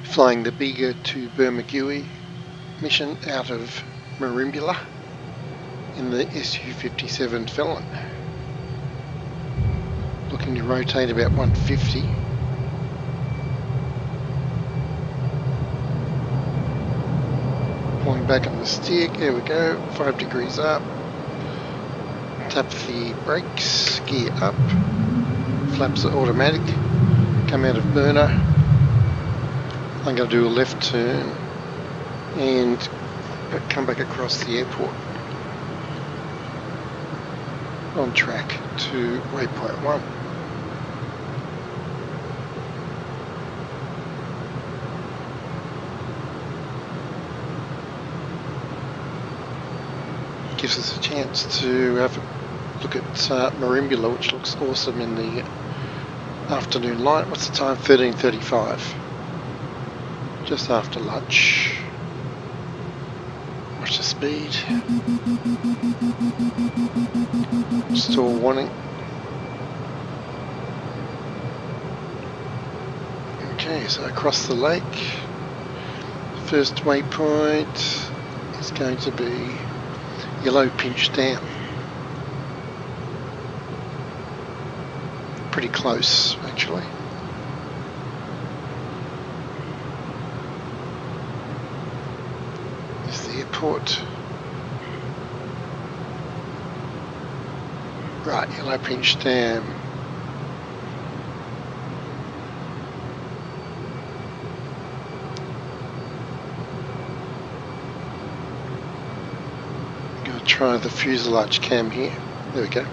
Flying the Bega to Bermagui mission out of Merimbula in the Su-57 Felon. Looking to rotate about 150. Pulling back on the stick, there we go, 5 degrees up. Tap the brakes, gear up, flaps are automatic, come out of burner. I'm going to do a left turn and come back across the airport on track to waypoint 1. Gives us a chance to have a look at Merimbula, which looks awesome in the afternoon light. What's the time? 13:35. Just after lunch. Watch the speed. Stall warning. Okay, so across the lake. First waypoint is going to be Yellow Pinch Dam. Pretty close, actually. There's the airport. Right, Yellow Pinch Dam. Gonna try the fuselage cam here. There we go.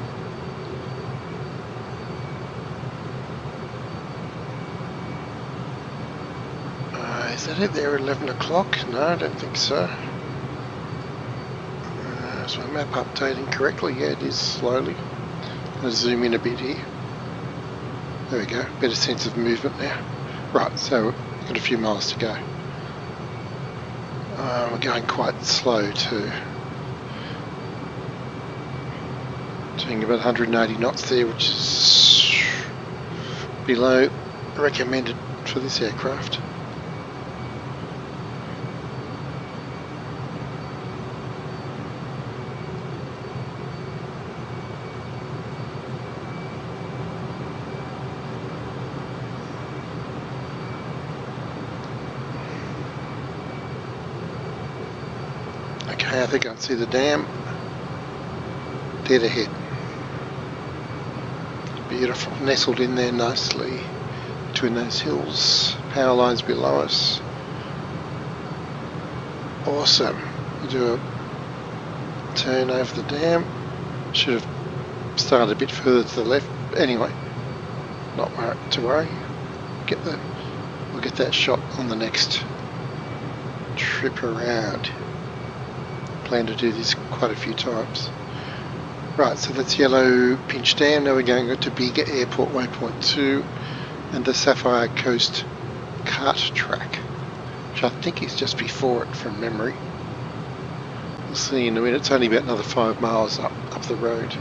Is that it there at 11 o'clock? No, I don't think so. Is my map updating correctly? Yeah, it is slowly. I'll zoom in a bit here. There we go, better sense of movement now. Right, so we've got a few miles to go. We're going quite slow too. Doing about 180 knots there, which is below recommended for this aircraft. Okay, I think I can see the dam dead ahead. Beautiful, nestled in there nicely between those hills. Power lines below us. Awesome. We do a turn over the dam. Should have started a bit further to the left. Anyway, not to worry. We'll get that shot on the next trip around. Plan to do this quite a few times. Right, so that's Yellow Pinch Dam. Now we're going to Bega Airport waypoint 2 and the Sapphire Coast kart track, which I think is just before it from memory. We'll see in a minute. It's only about another 5 miles up the road.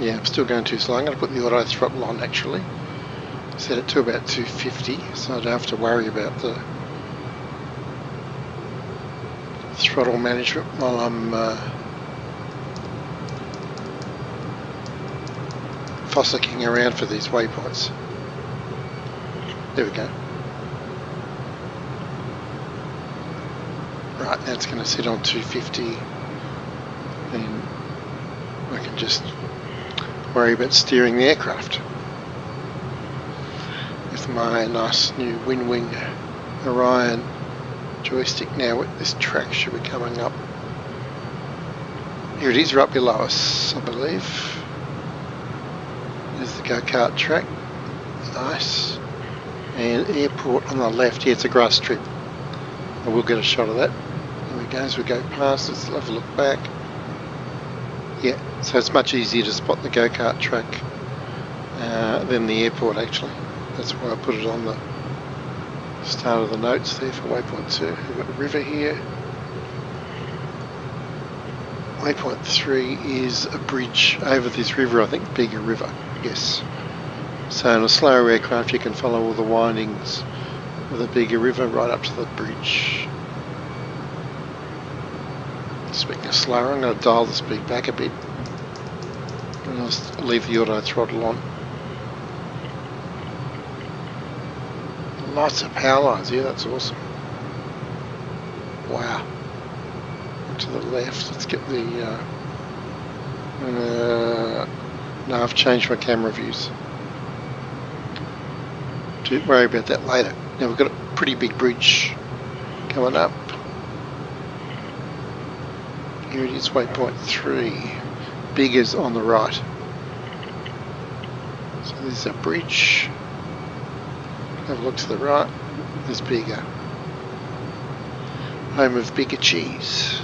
Yeah, I'm still going too slow. I'm going to put the auto throttle on actually. Set it to about 250 so I don't have to worry about the throttle management while I'm fossicking around for these waypoints. There we go. Right, now it's going to sit on 250 and I can just worry about steering the aircraft with my nice new Win-Wing Orion joystick. Now with this track should be coming up. Here it is, right below us, I believe. There's the go-kart track. Nice. And airport on the left. Yeah, it's a grass strip. I will get a shot of that. There we go, as we go past, let's have a look back. Yeah, so it's much easier to spot the go-kart track than the airport actually. That's why I put it on the start of the notes there for waypoint 2. We've got a river here. Waypoint 3 is a bridge over this river, I think, Bega River, yes. So in a slower aircraft you can follow all the windings of the Bega River right up to the bridge. Speaking of slower, I'm going to dial the speed back a bit and I'll leave the auto throttle on. Lots of power lines here, that's awesome. Wow. To the left, let's get the no, I've changed my camera views. Don't worry about that later. Now we've got a pretty big bridge coming up. Here it is, waypoint 3. Bega's on the right. So there's a bridge. Have a look to the right. There's Bega. Home of Bega cheese.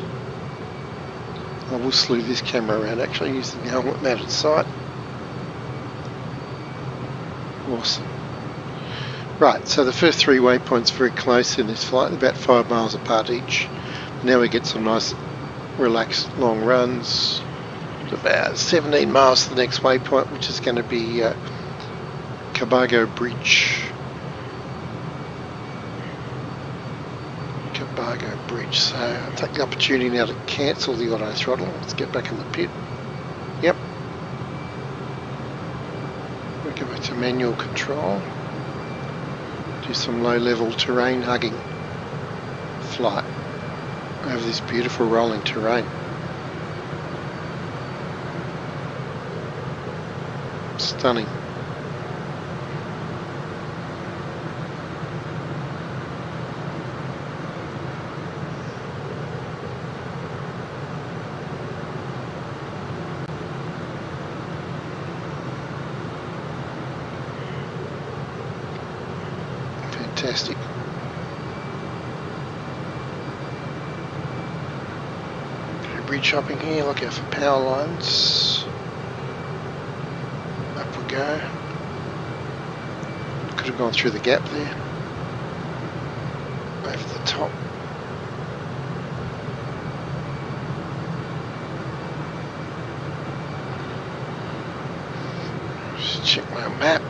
I will slew this camera around actually using the helmet mounted sight. Awesome. Right, so the first 3 waypoints very close in this flight, about 5 miles apart each. Now we get some nice relaxed long runs. About 17 miles to the next waypoint, which is going to be Cabago Bridge. Cabago Bridge. So I'll take the opportunity now to cancel the auto throttle. Let's get back in the pit. Yep. We'll go back to manual control. Do some low level terrain hugging flight over this beautiful rolling terrain. Stunning. Fantastic. Bridge hopping here, look out for power lines. Up we go. Could have gone through the gap there. Over the top. Just check my map.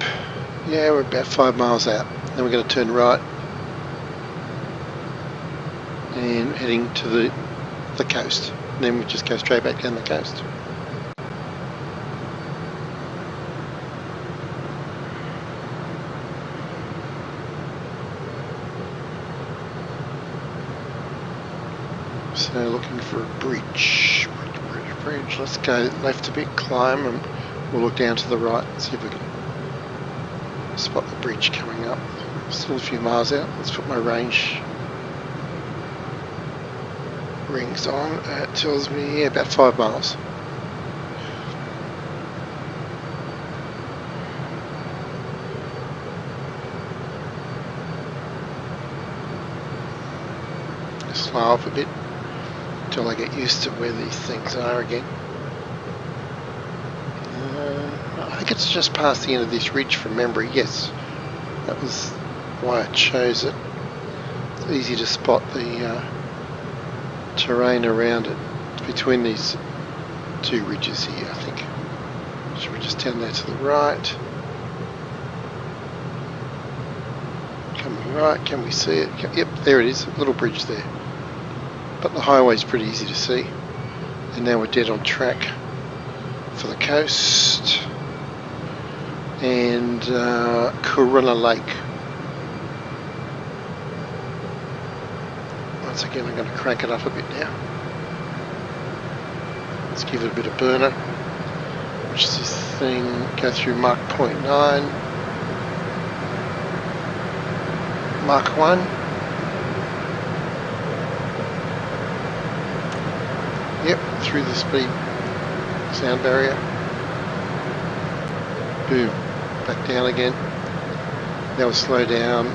Yeah, we're about 5 miles out. Then we're going to turn right and heading to the coast. And then we just go straight back down the coast. So looking for a bridge. Bridge. Let's go left a bit, climb, and we'll look down to the right and see if we can spot the bridge coming up. Still a few miles out. Let's put my range rings on. It tells me about 5 miles. Slow up a bit until I get used to where these things are again. I think it's just past the end of this ridge from memory. Yes, that was why I chose it. It's easy to spot the terrain around it. It's between these 2 ridges here, I think. Should we just down there to the right? Coming right, can we see it? Yep, there it is, a little bridge there. But the highway's pretty easy to see. And now we're dead on track for the coast. And Corunna Lake. Once again, I'm going to crank it up a bit now. Let's give it a bit of burner. Watch this thing go through Mach 0.9. Mach 1. Yep, through the speed sound barrier. Boom, back down again. Now we'll slow down.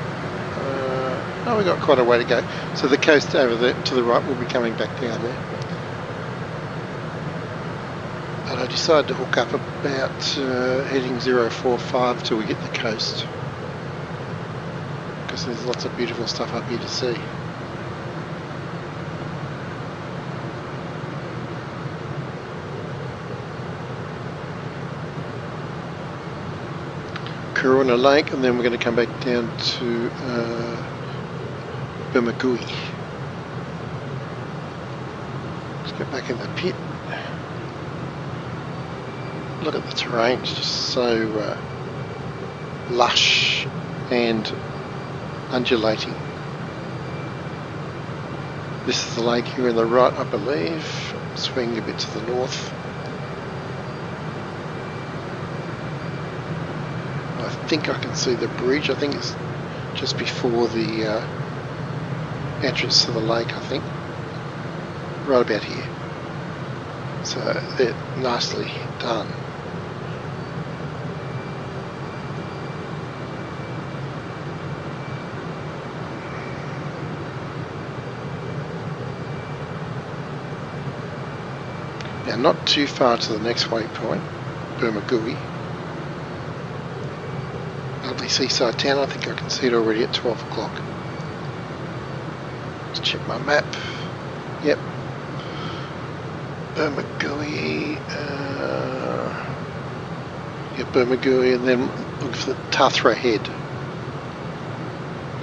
Oh, we've got quite a way to go. So the coast over there to the right will be coming back down there. But I decided to hook up about heading 045 till we get the coast. Because there's lots of beautiful stuff up here to see. Corona Lake, and then we're going to come back down to Bermagui. Let's get back in the pit. Look at the terrain, it's just so lush and undulating. This is the lake here in the right, I believe. Swinging a bit to the north. I think I can see the bridge. I think it's just before the entrance to the lake, I think. Right about here. So they're nicely done. Now, not too far to the next waypoint, Bermagui. Lovely seaside town. I think I can see it already at 12 o'clock. Let's check my map. Yep. Bermagui. Bermagui, and then look for the Tathra Head.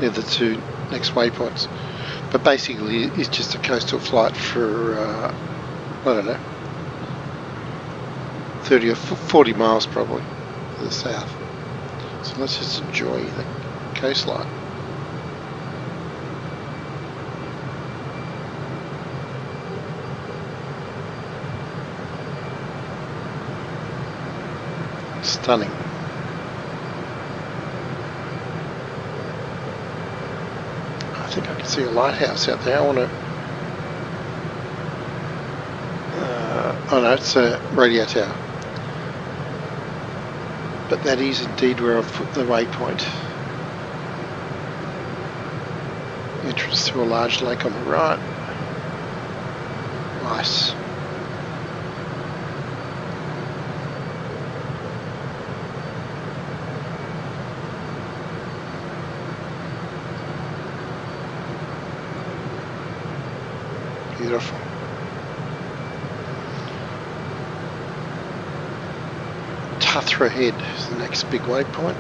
They're the two next waypoints. But basically, it's just a coastal flight for, I don't know, 30 or 40 miles probably to the south. So let's just enjoy the coastline. Stunning. I think I can see a lighthouse out there. I want to... oh no, it's a radio tower. But that is indeed where I've put the waypoint. Entrance to a large lake on the right. Nice. Beautiful. Tathra Head is the next big waypoint.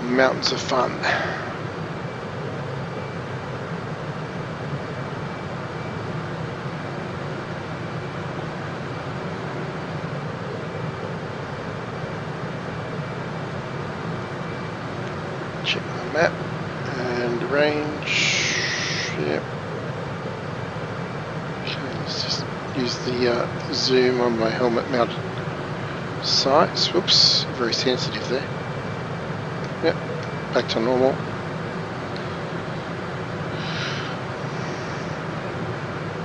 Mountains of fun. Check my map and range. Yep. Okay, let's just use the zoom on my helmet mounted sights. Whoops, very sensitive there. Yep, back to normal.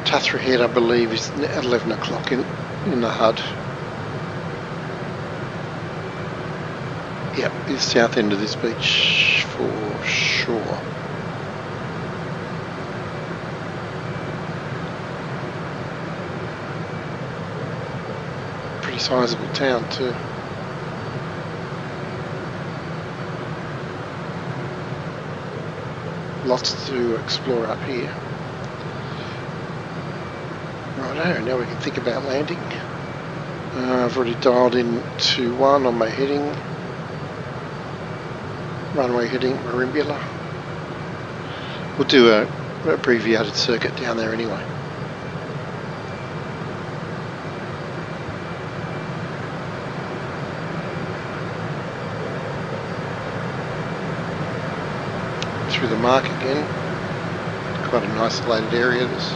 Tathra Head, I believe, is at 11 o'clock in the HUD. Yep, the south end of this beach for sure. Pretty sizable town too. Lots to explore up here. Righto, now we can think about landing. I've already dialed in to 1 on my heading. Runway heading Merimbula. We'll do a abbreviated circuit down there anyway. through the mark again. Quite an isolated area this.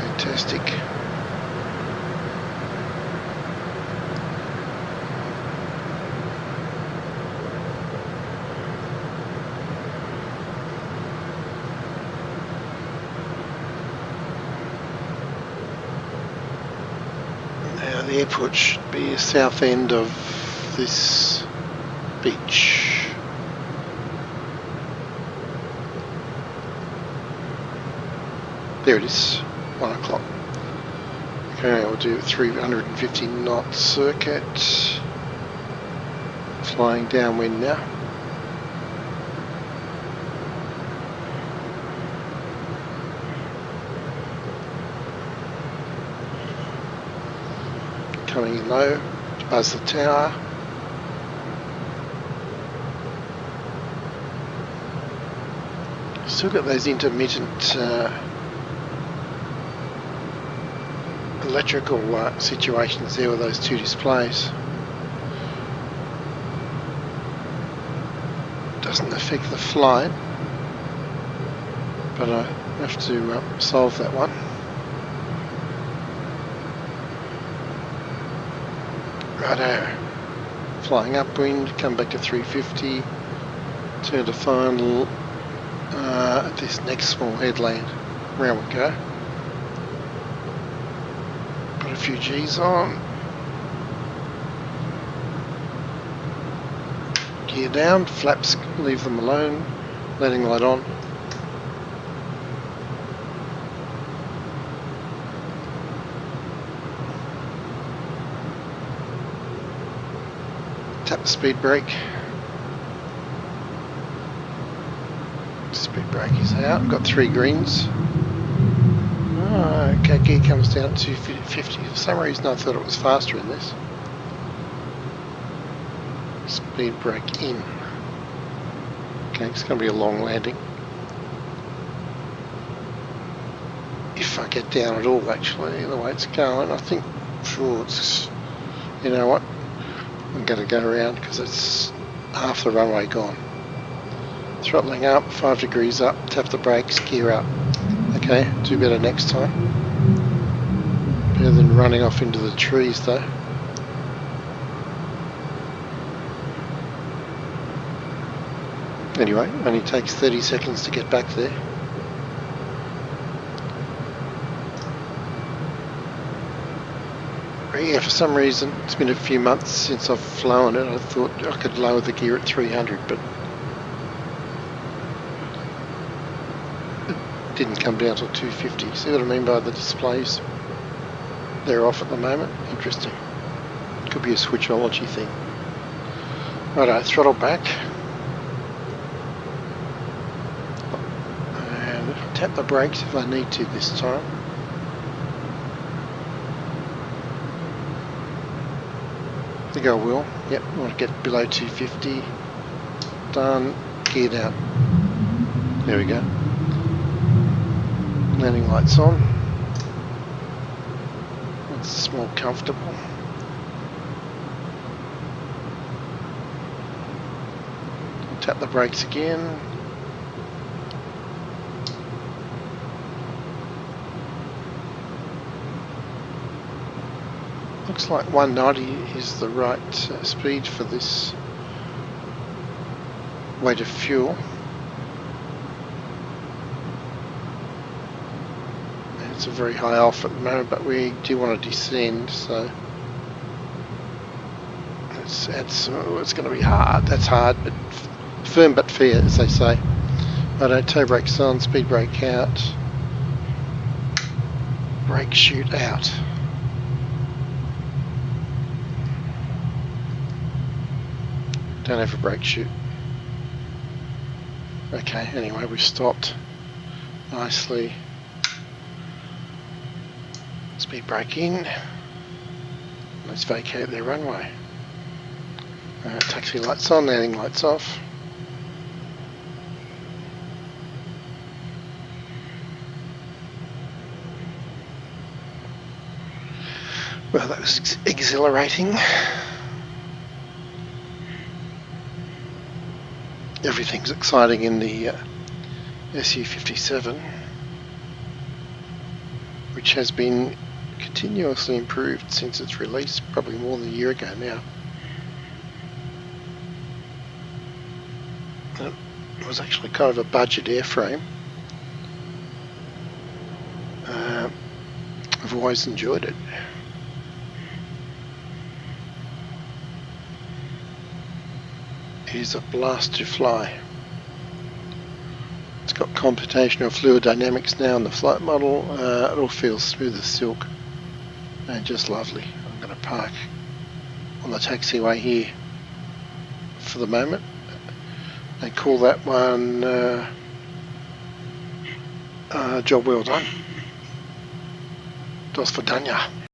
Fantastic. Now the airport should be the south end of this beach. There it is, 1 o'clock. Okay, we'll do 350 knot circuit. Flying downwind now. Coming in low to buzz the tower. Still got those intermittent electrical situations there with those two displays. Doesn't affect the flight, but I have to solve that one. Righto, flying upwind, come back to 350, turn to final at this next small headland. Round we go. Put a few G's on. Gear down, flaps, leave them alone, landing light on. Tap the speed brake. Speed brake is out. I've got 3 greens. Oh, okay, gear comes down to 250. For some reason I thought it was faster in this. Speed brake in. Okay, it's going to be a long landing. If I get down at all, actually, the way it's going, I think, sure, it's, you know what, I'm going to go around because it's half the runway gone. Throttling up, 5 degrees up, tap the brakes, gear up. Okay, do better next time. Better than running off into the trees though. Anyway, only takes 30 seconds to get back there. But yeah, for some reason, it's been a few months since I've flown it. I thought I could lower the gear at 300, but didn't come down till 250. See what I mean by the displays? They're off at the moment. Interesting. Could be a switchology thing. Righto, throttle back. And tap the brakes if I need to this time. I think I will. Yep, I want to get below 250. Done. Gear down. There we go. Landing lights on. It's more comfortable. Tap the brakes again. Looks like 190 is the right speed for this weight of fuel. It's a very high alpha at the moment, but we do want to descend, so let's add some. Oh, it's going to be hard. That's hard, but firm but fair, as they say. Righto, toe brakes on, speed brake out, brake chute out. Don't have a brake chute. Okay, anyway, we've stopped nicely. Speed brake in. Let's vacate their runway. Taxi lights on, landing lights off. Well, that was exhilarating. everything's exciting in the Su-57, which has been continuously improved since its release, probably more than a year ago now. It was actually kind of a budget airframe. I've always enjoyed it. It is a blast to fly. It's got computational fluid dynamics now in the flight model. It all feels smooth as silk and just lovely. I'm going to park on the taxiway here for the moment and call that one job well done. Das Vidania.